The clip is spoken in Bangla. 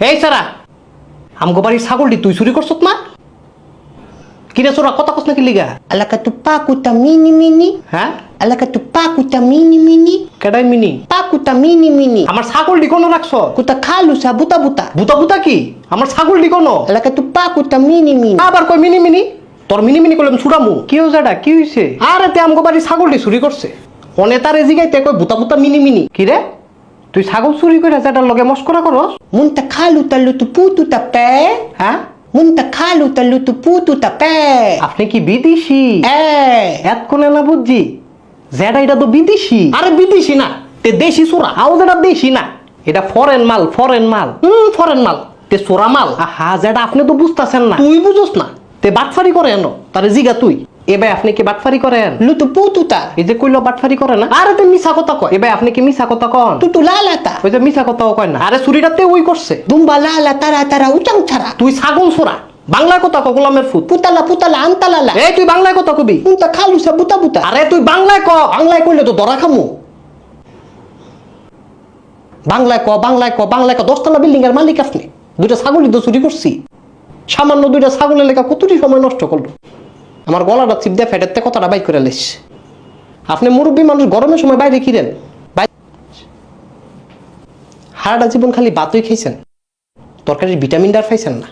এই সারা আমগো বাড়ির ছাগলটি তুই চুরি করছত না? কিরে চোরা কথা কস নাকি লিগা? Alaka tu pakuta mini mini. হ্যাঁ Alaka tu pakuta mini mini. কেডাই মিনি? Pakuta mini mini. আমার ছাগলটি কোন রাখছ? Kuta kalu sa buta buta. বুতা বুতা কি? আমার ছাগলটি কোন? Alaka tu pakuta mini mini. আবার কই মিনি মিনি? তোর মিনি মিনি করলাম ছুড়ামু। কি হইছে এটা? কি হইছে? আরে তে আমগো বাড়ির ছাগলটি চুরি করছে। অনে তারে জিগাইতে কই বুতা বুতা মিনি মিনি। কি রে? তুই ছাগল চুরি করে যেটার লগে মস্করা করস? Munta kalu talu tu putu ta pe. হ্যাঁ Munta kalu talu tu putu ta pe. আপনি কি বিদেশি? এতক্ষণে না বুঝছি যেটা এটা তো বিদেশি। আরে বিদেশি না, তে দেশি চোরা। আও যেটা দেশি না, এটা ফরেন মাল, ফরেন মাল। ফরেন মাল তে চোরা মাল। আহা যেটা আপনি তো বুঝতেছেন না, তুই বুঝোস না। তে বাটফারি করে এনো তারে জিগা তুই। এবার আপনি কি বাটফারি করেন? Lu tu putu ta. এই যে কইলো বাটফারি করে না। আরে তে মিছা কথা কয়। এবার আপনি কি মিছা কথা কন? Tu tu lala ta. ওই যে মিছা কথাও কয় না। আরে চুরিটাতে ওই করছে। Dumba lala tara tara utang tara. তুই ছাগল চোরা। বাংলায় কথা কও গোলামের ফুট। Putala putala antalala. এই তুই বাংলায় কথা কবি। Munta kalu sa buta buta. আরে তুই বাংলায় ক, বাংলায় কইলে তো ধরা খামু। বাংলায় ক, বাংলায় ক, বাংলায় ক। 10তলা বিল্ডিং এর মালিক আপনি। দুইটা ছাগলই তো চুরি করছি। সামান্য দুইটা ছাগলের লেখা কতটি সময় নষ্ট করলো। আমার গলাটা চিপ দিয়ে ফেটাতে কথাটা বাইক করে লেস। আপনি মুরব্বী মানুষ গরমের সময় বাইরে কিরেন? হারাটা জীবন খালি ভাতই খাইছেন, তরকারির ভিটামিন ডার খাইছেন না।